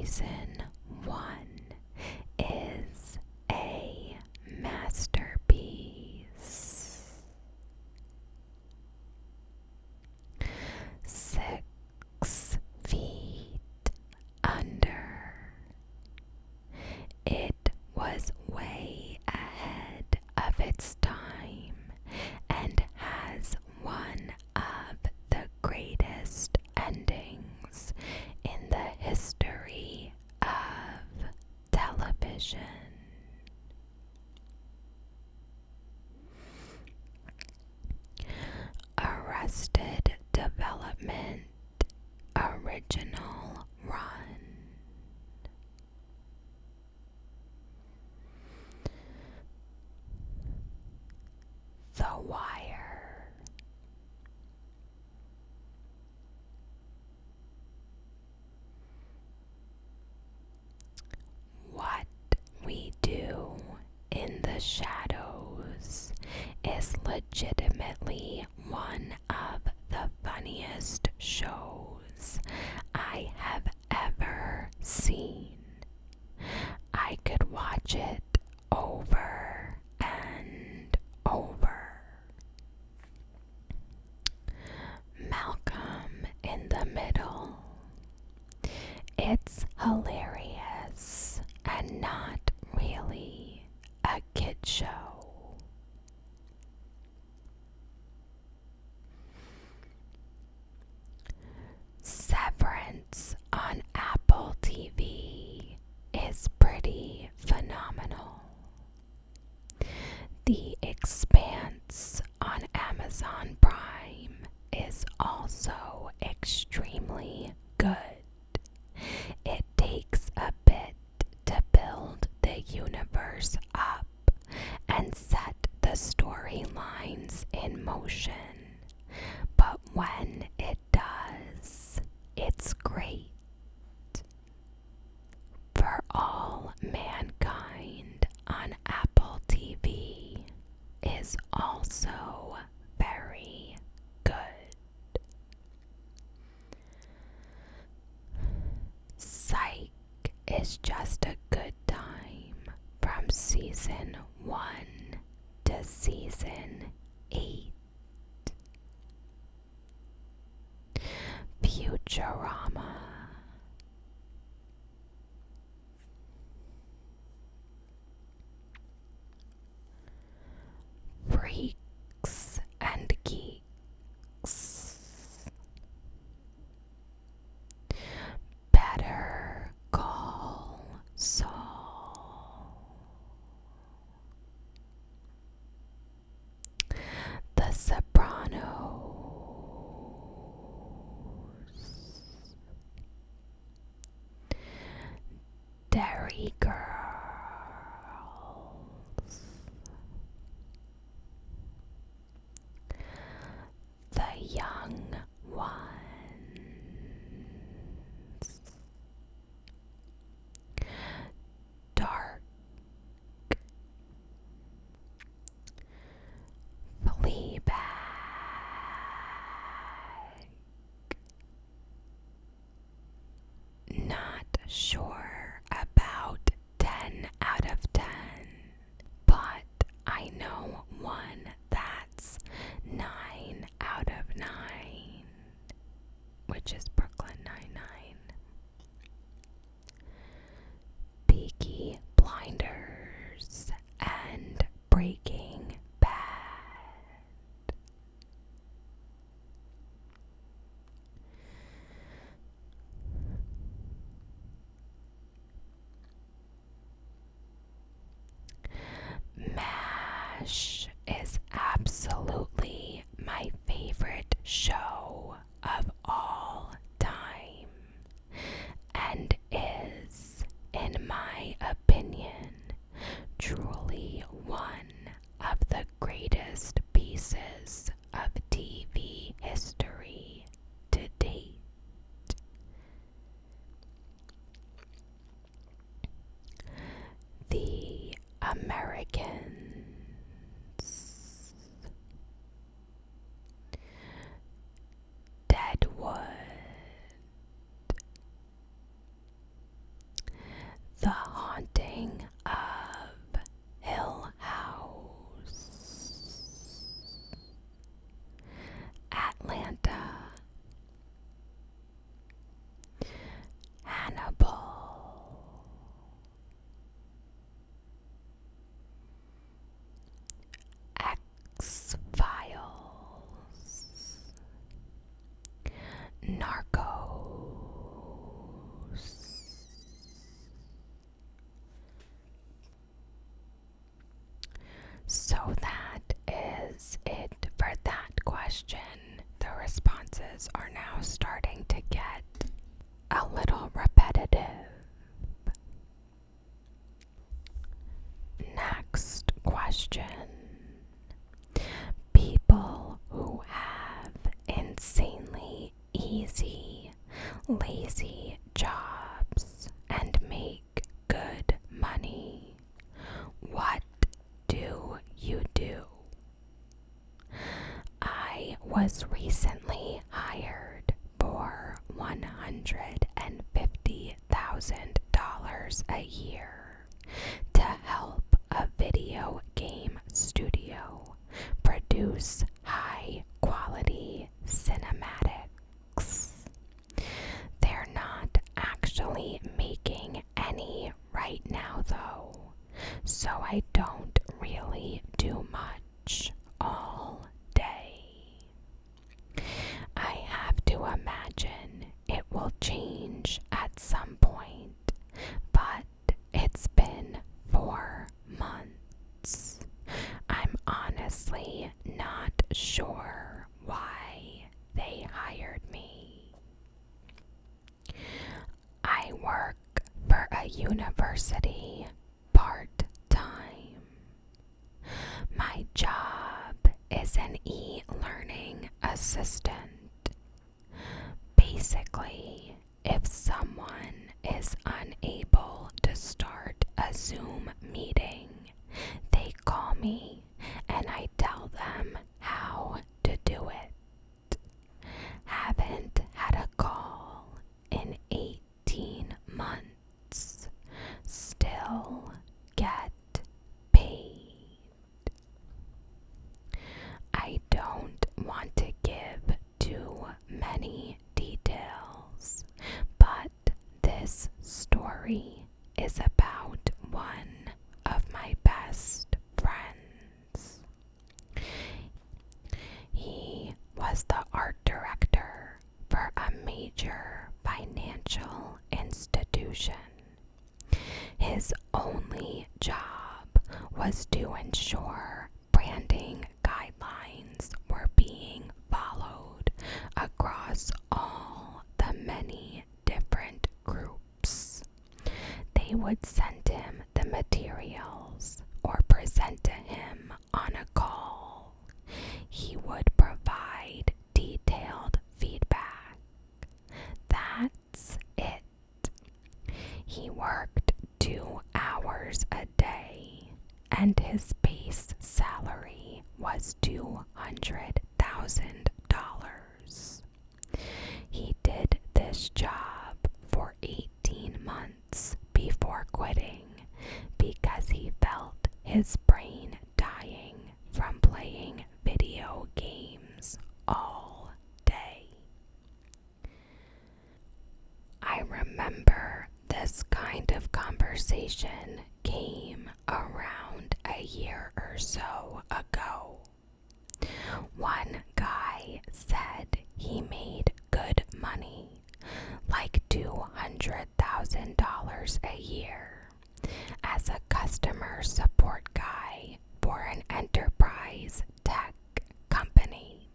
season 1 is a masterpiece. 6 feet under. It was way ahead of its time and has one of the greatest endings in the history of television. Arrested Development Original Run. The Wire. What We Do in the Shadows is legitimately one of the funniest shows I have ever seen. I could watch it over and over. Malcolm in the Middle. It's hilarious and not really a kid show. Severance on Apple TV is pretty phenomenal. The Expanse on Amazon Prime is also extremely good. It takes a bit to build the universe up and set the storylines in motion, but when it does, it's great. For All Mankind on Apple TV is also very good. Psych is just a good time from season 1 to season 8. Futurama. Freaks and Geeks. Better Call Saul. The Sopranos. Dairy Girls. The Young Ones. Dark. Fleabag. Not sure about 10 out of 10, but I know one that's 9 out of 9, which is Brooklyn Nine-Nine. Peaky Blinders and Breaking Bad. MASH is absolutely my favorite show of all time and is, in my opinion, truly one of the greatest pieces of TV history to date. The Americans. Dead question, the responses are now starting to get a little repetitive. Next question. People who have insanely easy, lazy jobs and make good money, what do you do? I was recently hired for $150,000 a year to help a video game studio produce high quality cinematics. They're not actually making any right now though, so I don't really do much all day. I have to imagine it will change at some point, but it's been 4 months. I'm honestly not sure why they hired me. I work for a university part-time. My job is an e-learning assistant. Basically, if someone is unable to start a Zoom meeting, they call me and I tell them how to do it. Haven't had a call in 18 months. Still get paid. I don't want to give too many details, but this story is about one of my best friends. He was the art director for a major financial institution. His only job was to ensure branding guidelines were being followed across all the many different groups. They would send him the materials or present to him on a call. He would provide detailed feedback. That's it. He worked 2 hours a day, and his base salary was $200,000. He did this job for 18 months before quitting because he felt his brain dying from playing video games all day. I remember this kind of conversation came around a year or so ago. One guy said he made good money, like $200,000 a year, as a customer support guy for an enterprise tech company.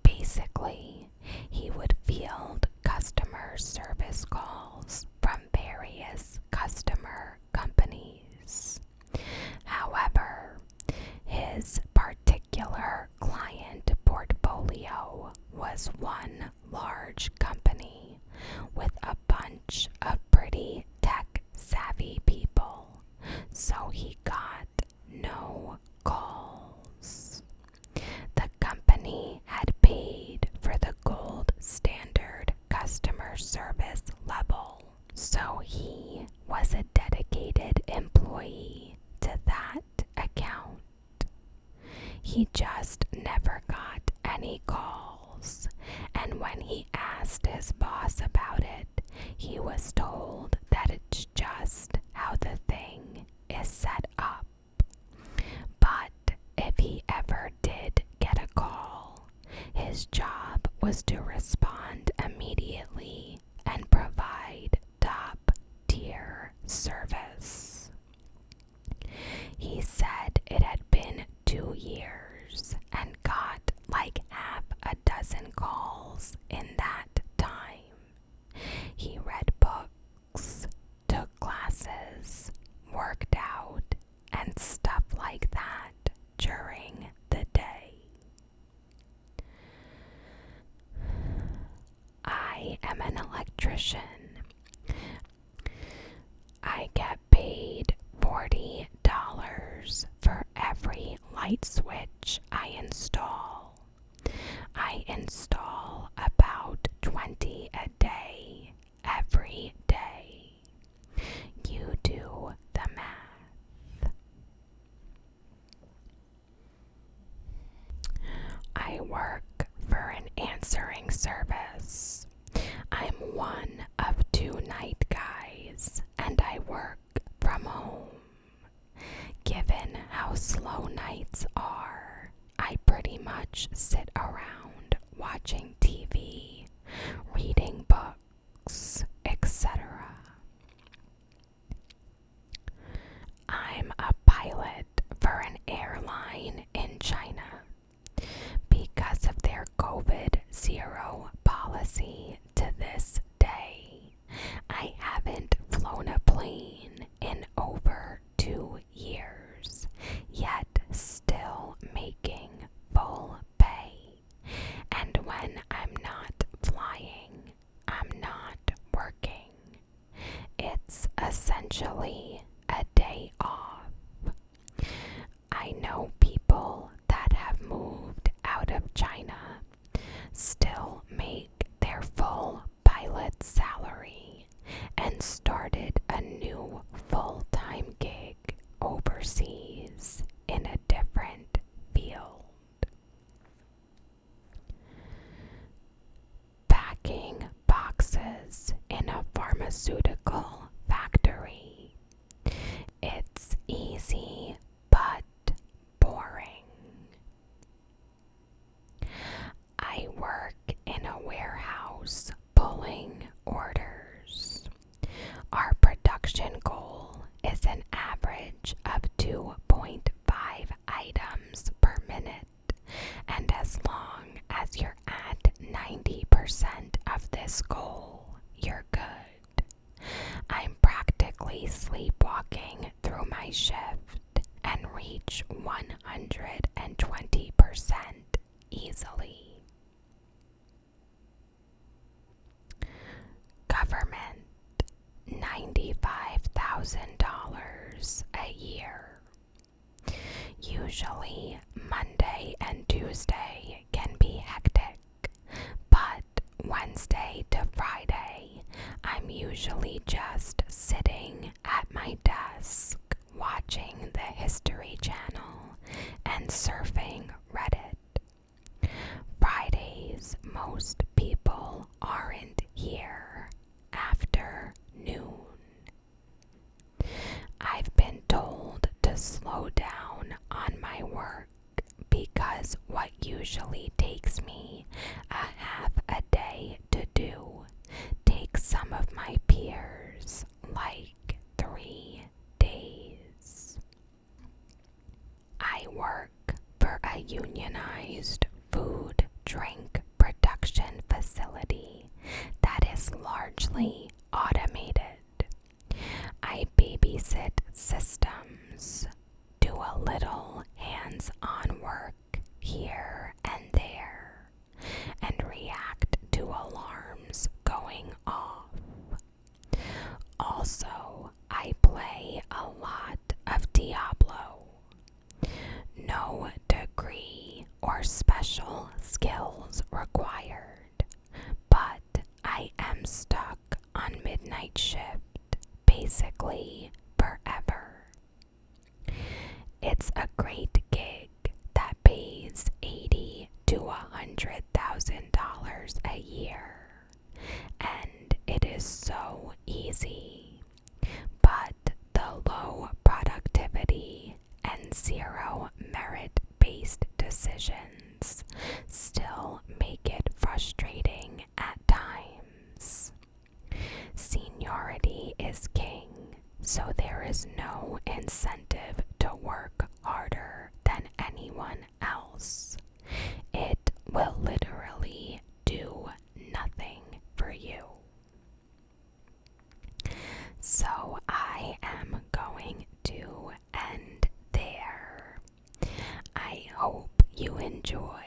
Basically, he would field customer service calls from various customer companies. However, his particular client portfolio was one large company with a bunch of pretty tech-savvy people, so he got no calls. The company had paid for the gold standard customer service level, so he was a dedicated employee to that account. He just never got any calls, and when he asked his boss about it, he was told that it's just how the thing is set up. But if he ever did get a call, his job was to respond immediately and provide top-tier service. He said it had been 2 years and got like half a dozen calls in that time. He read books, took classes, worked out, and stuff like that during the day. I am an electrician. I get paid $40 for every light switch I install. I install about 20 a day, every day. You do the math. I work for an answering service. I'm one of 2 night guys, and I work from home. Given how slow nights are, I pretty much sit around watching TV, reading books, etc. I'm a pilot for an airline in China. Because of their COVID-0 policy to this day, I haven't flown a plane in over 2 years, yet still making full pay. And when I'm not flying, I'm not working. It's essentially a day off. I know people that have moved out of China still make their full pilot salary and started a new full-time gig overseas in a different field. Packing boxes in a pharmaceutical factory. It's easy but boring. I work in a warehouse pulling orders. Our production goal is an average of 2.5 items per minute, and as long as you're at 90% of this goal, you're good. I'm practically sleepwalking through my shift and reach 120% easily. Government, $95,000 a year. Usually Monday and Tuesday can be hectic, but Wednesday to Friday, I'm usually just sitting at my desk watching the History Channel and surfing Reddit. Fridays, most people aren't here after noon. I've been told to slow down on my work because what usually takes me a half a day to do takes some of my peers like 3 days. I work for a unionized food drink production facility that is largely automated. I babysit systems, do a little hands-on work here and there, and react to alarms going off. Also, I play a lot of Diablo. No degree or special skills required, but I am stuck on midnight shift basically forever. It's a great gig that pays $80,000 to $100,000 a year, and it is so easy, but the low productivity and zero merit-based decisions still make it frustrating at times. Seniority is king, so there is no incentive to work harder than anyone else. It enjoy.